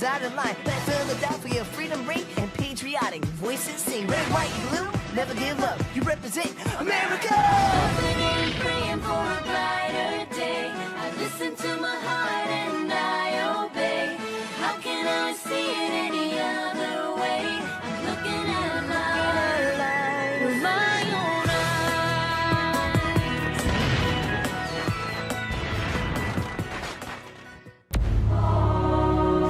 out of line. Let Philadelphia freedom ring and patriotic voices sing. Red, white, and blue, never give up. You represent America. Hoping and praying for a brighter day. I listen to my heart and I obey. How can I see it any other way? I'm looking at life with my own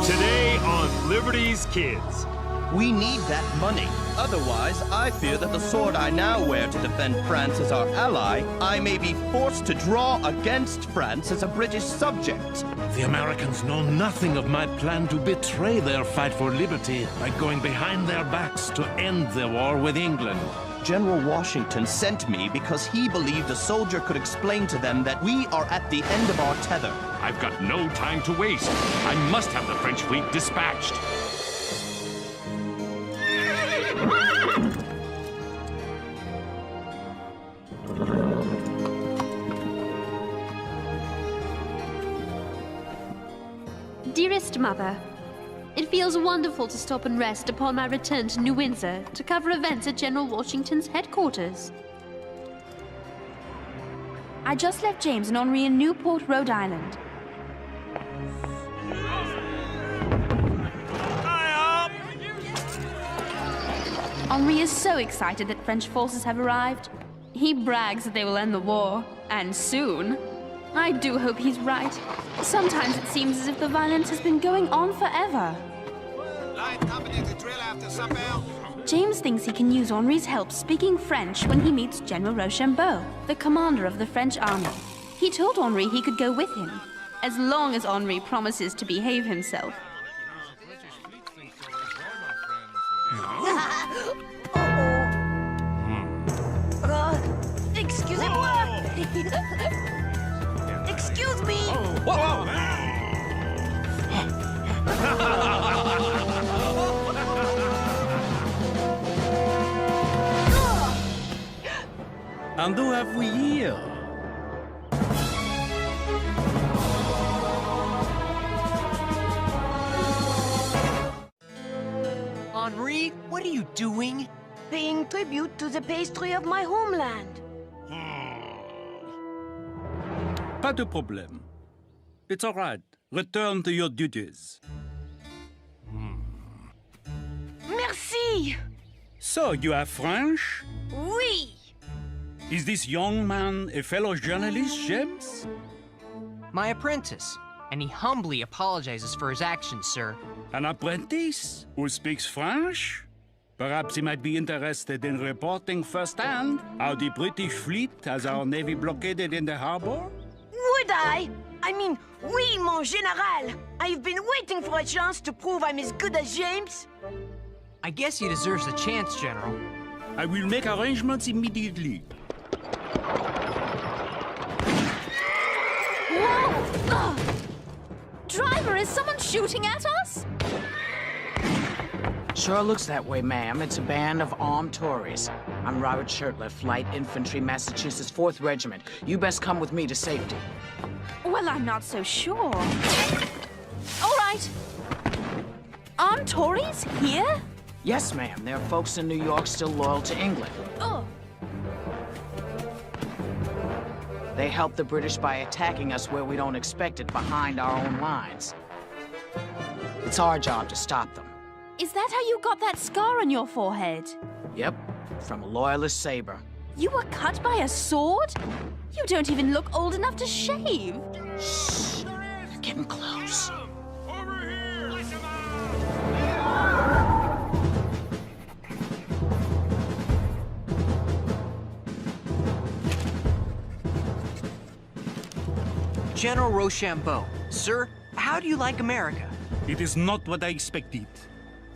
eyes. Today on Liberty's Kids. We need that money. Otherwise, I fear that the sword I now wear to defend France as our ally, I may be forced to draw against France as a British subject. The Americans know nothing of my plan to betray their fight for liberty by going behind their backs to end the war with England. General Washington sent me because he believed a soldier could explain to them that we are at the end of our tether. I've got no time to waste. I must have the French fleet dispatched. Dearest Mother, it feels wonderful to stop and rest upon my return to New Windsor to cover events at General Washington's headquarters. I just left James and Henri in Newport, Rhode Island. Henri is so excited that French forces have arrived. He brags that they will end the war, and soon. I do hope he's right. Sometimes it seems as if the violence has been going on forever. Line company to drill after supper. James thinks he can use Henri's help speaking French when he meets General Rochambeau, the commander of the French army. He told Henri he could go with him, as long as Henri promises to behave himself. Excusez-moi! Excuse me! Whoa! And who have we here? Henri, what are you doing? Paying tribute to the pastry of my homeland. Pas de problème. It's all right. Return to your duties. Merci! So, you are French? Oui! Is this young man a fellow journalist, James? My apprentice, and he humbly apologizes for his actions, sir. An apprentice who speaks French? Perhaps he might be interested in reporting firsthand how the British fleet has our navy blockaded in the harbor? Would I? I mean, oui, mon général! I've been waiting for a chance to prove I'm as good as James. I guess he deserves a chance, General. I will make arrangements immediately. Whoa! Driver, is someone shooting at us? Sure looks that way, ma'am. It's a band of armed Tories. I'm Robert Shirtliff, Light Infantry, Massachusetts 4th Regiment. You best come with me to safety. Well, I'm not so sure. All right. Armed Tories here? Yes, ma'am. There are folks in New York still loyal to England. Oh. They help the British by attacking us where we don't expect it, behind our own lines. It's our job to stop them. Is that how you got that scar on your forehead? Yep, from a loyalist saber. You were cut by a sword? You don't even look old enough to shave. Shh, they're getting close. General Rochambeau, sir, how do you like America? It is not what I expected.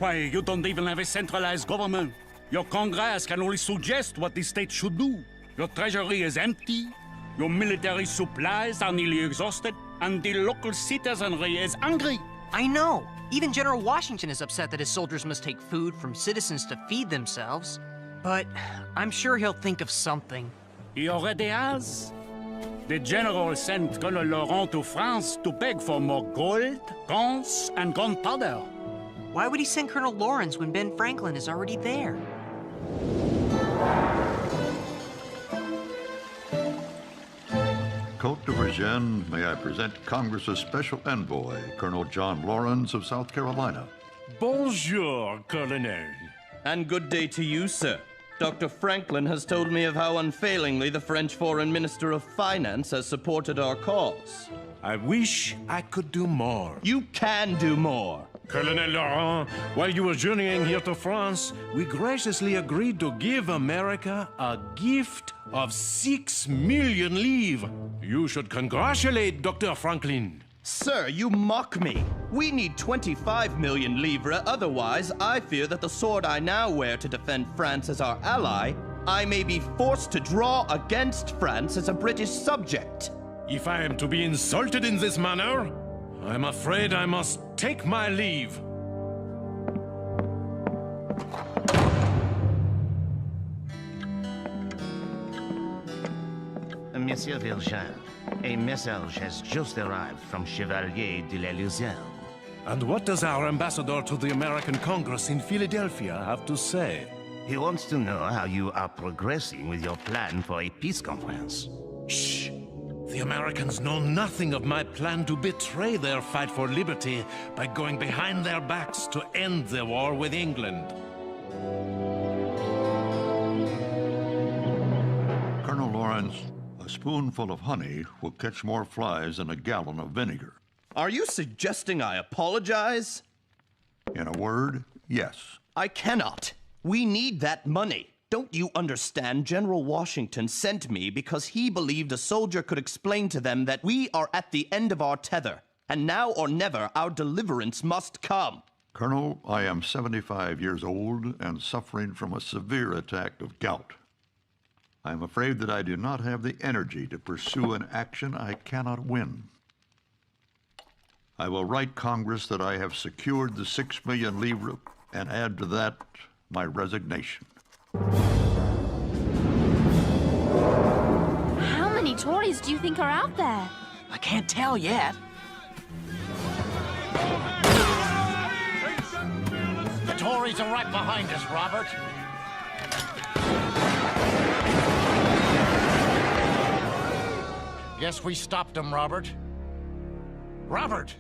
Why, you don't even have a centralized government. Your Congress can only suggest what the state should do. Your treasury is empty, your military supplies are nearly exhausted, and the local citizenry is hungry. I know. Even General Washington is upset that his soldiers must take food from citizens to feed themselves. But I'm sure he'll think of something. He already has. The general sent Colonel Laurent to France to beg for more gold, guns, and gunpowder. Why would he send Colonel Lawrence when Ben Franklin is already there? Côte de Virginie, may I present Congress's special envoy, Colonel John Lawrence of South Carolina. Bonjour, Colonel. And good day to you, sir. Dr. Franklin has told me of how unfailingly the French Foreign Minister of Finance has supported our cause. I wish I could do more. You can do more. Colonel Laurent, while you were journeying here to France, we graciously agreed to give America a gift of 6 million livres. You should congratulate Dr. Franklin. Sir, you mock me. We need 25 million livres, otherwise I fear that the sword I now wear to defend France as our ally, I may be forced to draw against France as a British subject. If I am to be insulted in this manner, I'm afraid I must take my leave. Monsieur Virgin, a message has just arrived from Chevalier de la Luzerne. And what does our ambassador to the American Congress in Philadelphia have to say? He wants to know how you are progressing with your plan for a peace conference. Shh! The Americans know nothing of my plan to betray their fight for liberty by going behind their backs to end the war with England. Colonel Lawrence, a spoonful of honey will catch more flies than a gallon of vinegar. Are you suggesting I apologize? In a word, yes. I cannot. We need that money. Don't you understand? General Washington sent me because he believed a soldier could explain to them that we are at the end of our tether, and now or never our deliverance must come. Colonel, I am 75 years old and suffering from a severe attack of gout. I am afraid that I do not have the energy to pursue an action I cannot win. I will write Congress that I have secured the 6 million livres and add to that my resignation. How many Tories do you think are out there? I can't tell yet. The Tories are right behind us, Robert. Guess we stopped them, Robert. Robert!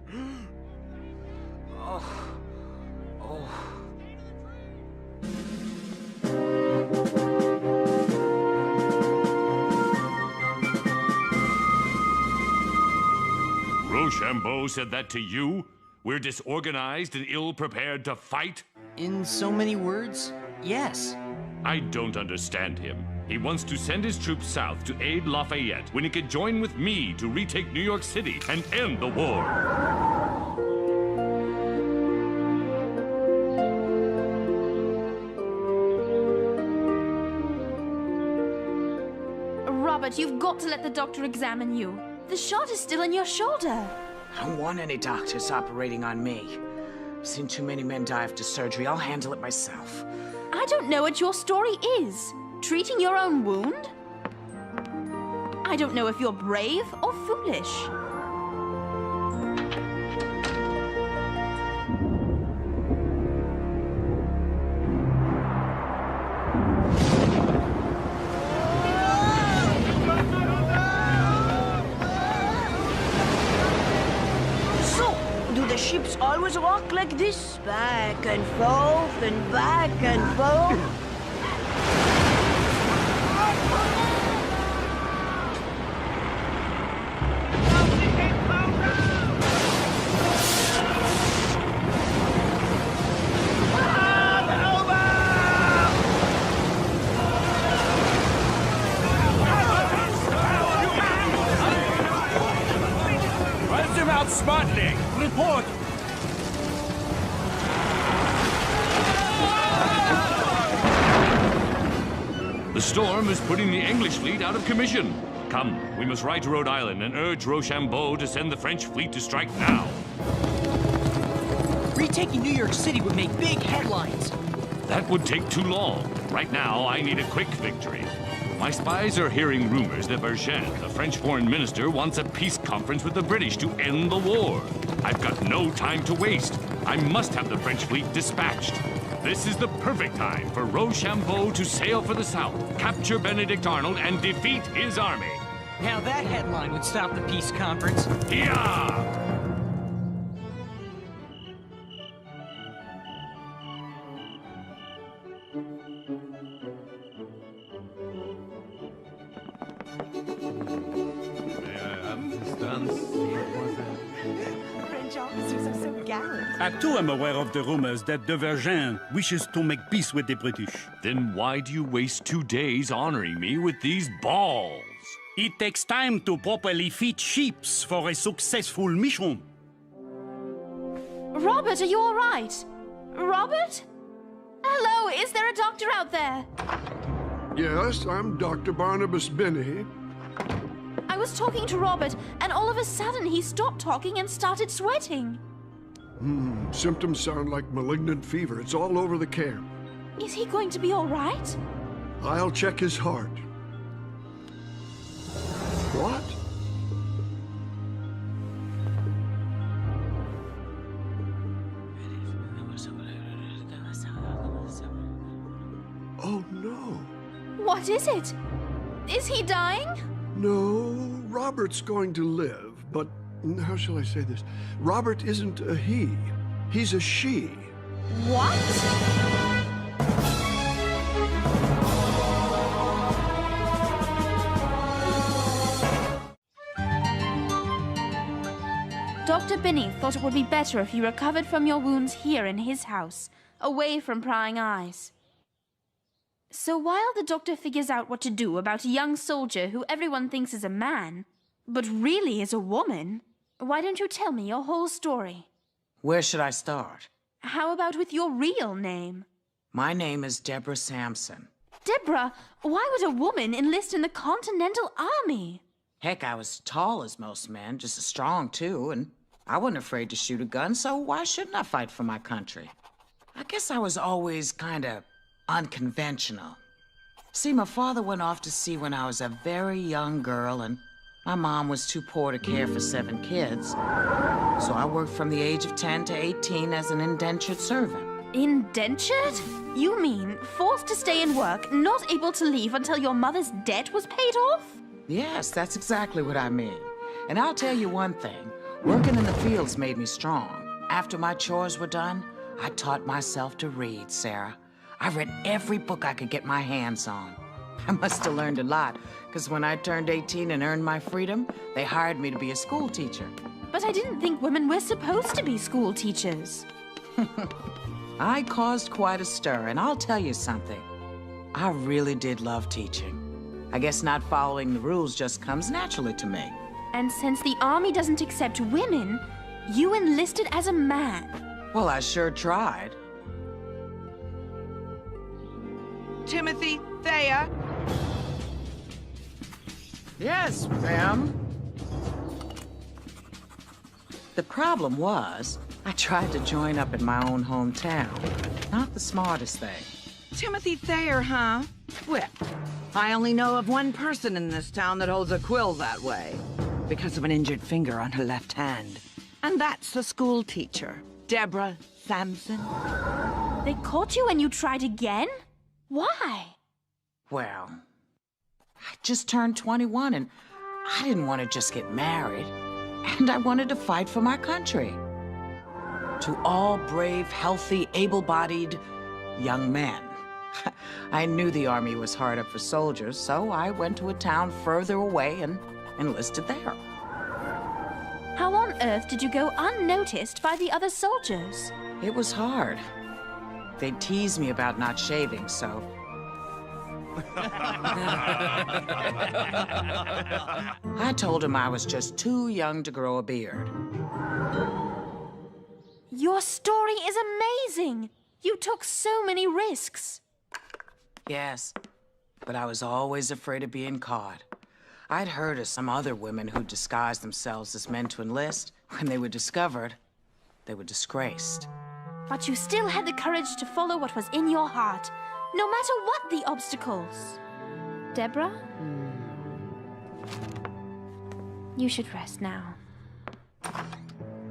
Rochambeau said that to you? We're disorganized and ill-prepared to fight? In so many words, yes. I don't understand him. He wants to send his troops south to aid Lafayette when he could join with me to retake New York City and end the war. Robert, you've got to let the doctor examine you. The shot is still in your shoulder. I don't want any doctors operating on me. I've seen too many men die after surgery. I'll handle it myself. I don't know what your story is. Treating your own wound? I don't know if you're brave or foolish. So, do the ships always rock like this? Back and forth and back and forth? Smartly! Report! The storm is putting the English fleet out of commission. Come, we must ride to Rhode Island and urge Rochambeau to send the French fleet to strike now. Retaking New York City would make big headlines. That would take too long. Right now, I need a quick victory. My spies are hearing rumors that Vergennes, the French foreign minister, wants a peace conference with the British to end the war. I've got no time to waste. I must have the French fleet dispatched. This is the perfect time for Rochambeau to sail for the south, capture Benedict Arnold, and defeat his army. Now that headline would stop the peace conference. Yeah! French officers are so gallant. I too am aware of the rumors that de Vergennes wishes to make peace with the British. Then why do you waste 2 days honoring me with these balls? It takes time to properly feed sheep for a successful mission. Robert, are you all right? Robert? Hello, is there a doctor out there? Yes, I'm Dr. Barnabas Binney. I was talking to Robert, and all of a sudden he stopped talking and started sweating. Symptoms sound like malignant fever. It's all over the camp. Is he going to be all right? I'll check his heart. What? Oh, no. What is it? Is he dying? No, Robert's going to live, but how shall I say this? Robert isn't a he. He's a she. What? Dr. Binney thought it would be better if you recovered from your wounds here in his house, away from prying eyes. So while the doctor figures out what to do about a young soldier who everyone thinks is a man, but really is a woman, why don't you tell me your whole story? Where should I start? How about with your real name? My name is Deborah Samson. Deborah, why would a woman enlist in the Continental Army? Heck, I was tall as most men, just as strong too, and I wasn't afraid to shoot a gun, so why shouldn't I fight for my country? I guess I was always kinda unconventional. See, my father went off to sea when I was a very young girl, and my mom was too poor to care for 7 kids. So I worked from the age of 10 to 18 as an indentured servant. Indentured? You mean forced to stay and work, not able to leave until your mother's debt was paid off? Yes, that's exactly what I mean. And I'll tell you one thing, working in the fields made me strong. After my chores were done, I taught myself to read, Sarah. I read every book I could get my hands on. I must have learned a lot, because when I turned 18 and earned my freedom, they hired me to be a school teacher. But I didn't think women were supposed to be school teachers. I caused quite a stir, and I'll tell you something. I really did love teaching. I guess not following the rules just comes naturally to me. And since the Army doesn't accept women, you enlisted as a man. Well, I sure tried. Timothy Thayer? Yes, ma'am. The problem was, I tried to join up in my own hometown. Not the smartest thing. Timothy Thayer, huh? Well, I only know of one person in this town that holds a quill that way, because of an injured finger on her left hand. And that's the school teacher, Deborah Samson. They caught you and you tried again? Why? Well, I just turned 21 and I didn't want to just get married. And I wanted to fight for my country. To all brave, healthy, able-bodied young men. I knew the Army was hard up for soldiers, so I went to a town further away and enlisted there. How on earth did you go unnoticed by the other soldiers? It was hard. They teased me about not shaving, so... I told him I was just too young to grow a beard. Your story is amazing! You took so many risks. Yes, but I was always afraid of being caught. I'd heard of some other women who disguised themselves as men to enlist. When they were discovered, they were disgraced. But you still had the courage to follow what was in your heart, no matter what the obstacles. Deborah? You should rest now.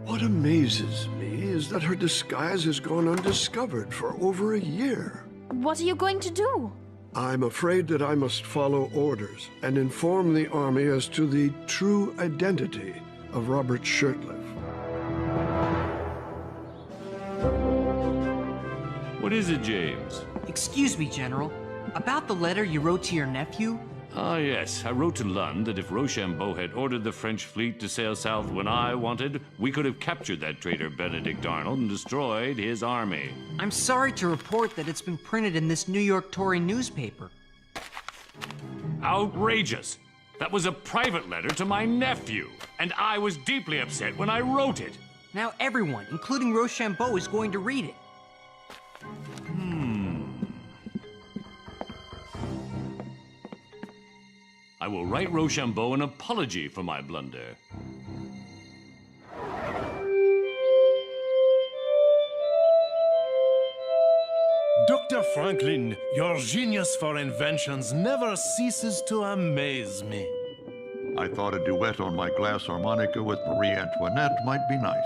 What amazes me is that her disguise has gone undiscovered for over a year. What are you going to do? I'm afraid that I must follow orders and inform the army as to the true identity of Robert Shirtliff. What is it, James? Excuse me, General. About the letter you wrote to your nephew? Ah, yes. I wrote to Lund that if Rochambeau had ordered the French fleet to sail south when I wanted, we could have captured that traitor Benedict Arnold and destroyed his army. I'm sorry to report that it's been printed in this New York Tory newspaper. Outrageous! That was a private letter to my nephew, and I was deeply upset when I wrote it. Now everyone, including Rochambeau, is going to read it. I will write Rochambeau an apology for my blunder. Dr. Franklin, your genius for inventions never ceases to amaze me. I thought a duet on my glass harmonica with Marie Antoinette might be nice.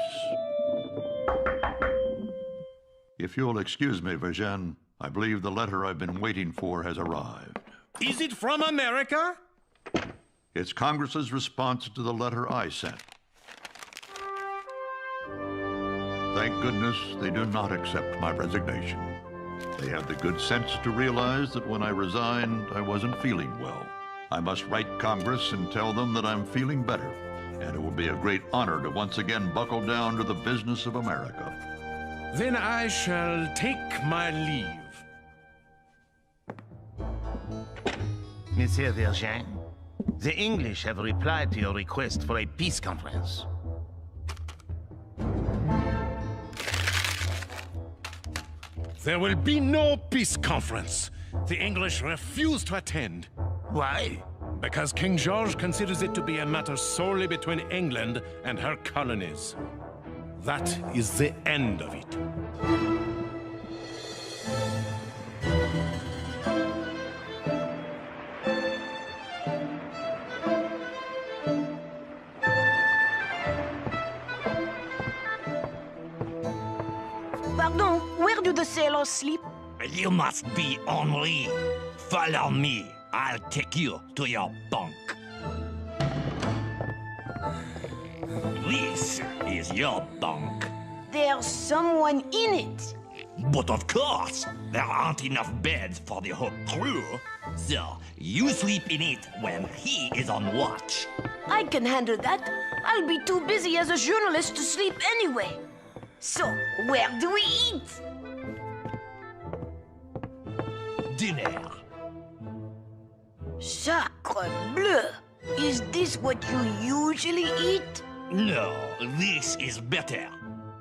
If you'll excuse me, Virgin, I believe the letter I've been waiting for has arrived. Is it from America? It's Congress's response to the letter I sent. Thank goodness they do not accept my resignation. They have the good sense to realize that when I resigned, I wasn't feeling well. I must write Congress and tell them that I'm feeling better, and it will be a great honor to once again buckle down to the business of America. Then I shall take my leave. Monsieur Virgin, the English have replied to your request for a peace conference. There will be no peace conference. The English refuse to attend. Why? Because King George considers it to be a matter solely between England and her colonies. That is the end of it. Pardon, where do the sailors sleep? You must be Henri. Follow me. I'll take you to your bunk. This is your bunk. There's someone in it. But of course, there aren't enough beds for the whole crew. So, you sleep in it when he is on watch. I can handle that. I'll be too busy as a journalist to sleep anyway. So, where do we eat? Dinner. Sacre bleu! Is this what you usually eat? No, this is better.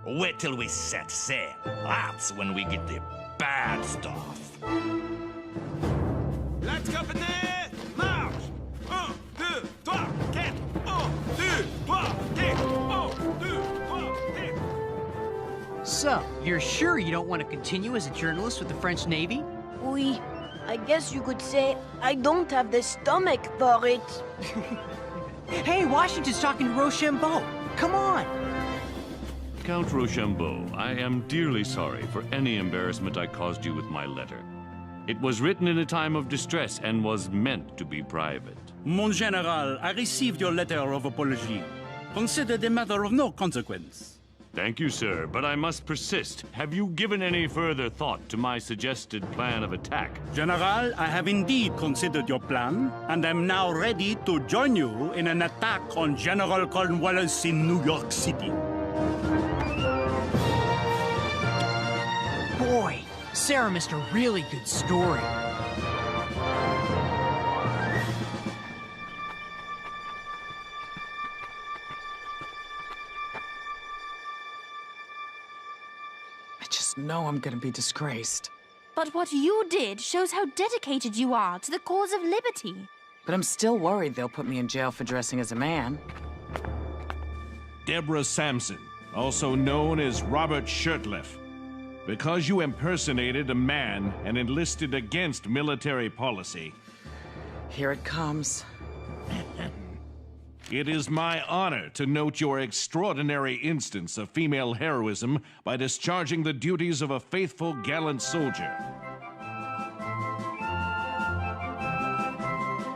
Wait till we set sail. That's when we get the bad stuff. Let's go, Peter! March! 1, 2, 3, 4! 1, 2, 3, 4! 1, 2, 3, 4! So, you're sure you don't want to continue as a journalist with the French Navy? Oui. I guess you could say I don't have the stomach for it. Hey, Washington's talking to Rochambeau. Come on. Count Rochambeau, I am dearly sorry for any embarrassment I caused you with my letter. It was written in a time of distress and was meant to be private. Mon General, I received your letter of apology. Consider it a matter of no consequence. Thank you, sir, but I must persist. Have you given any further thought to my suggested plan of attack? General, I have indeed considered your plan, and am now ready to join you in an attack on General Cornwallis in New York City. Boy, Sarah missed a really good story. No, I'm gonna be disgraced. But what you did shows how dedicated you are to the cause of liberty. But I'm still worried they'll put me in jail for dressing as a man. Deborah Samson, also known as Robert Shirtliff. Because you impersonated a man and enlisted against military policy, Here it comes. It is my honor to note your extraordinary instance of female heroism by discharging the duties of a faithful, gallant soldier.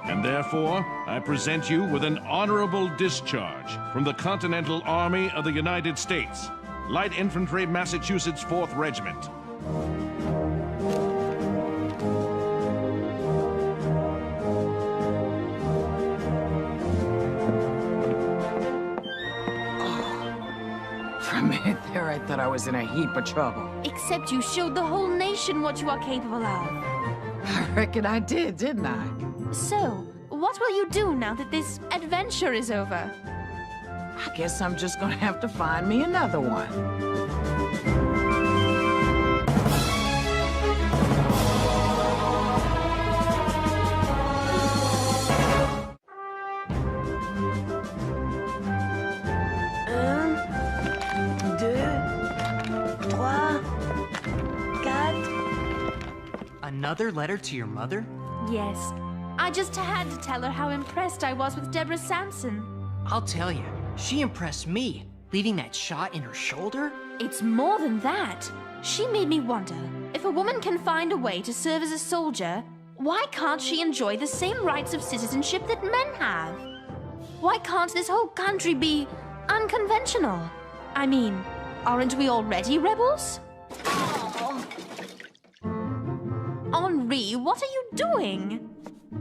And therefore, I present you with an honorable discharge from the Continental Army of the United States, Light Infantry, Massachusetts 4th Regiment. For a minute there, I thought I was in a heap of trouble. Except you showed the whole nation what you are capable of. I reckon I did, didn't I? So, what will you do now that this adventure is over? I guess I'm just gonna have to find me another one. Another letter to your mother? Yes. I just had to tell her how impressed I was with Deborah Samson. I'll tell you, she impressed me, leaving that shot in her shoulder. It's more than that. She made me wonder, if a woman can find a way to serve as a soldier, why can't she enjoy the same rights of citizenship that men have? Why can't this whole country be unconventional? I mean, aren't we already rebels? Henri, what are you doing?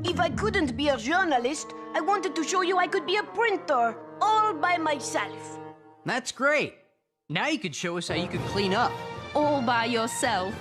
If I couldn't be a journalist, I wanted to show you I could be a printer, all by myself. That's great. Now you could show us how you could clean up. All by yourself.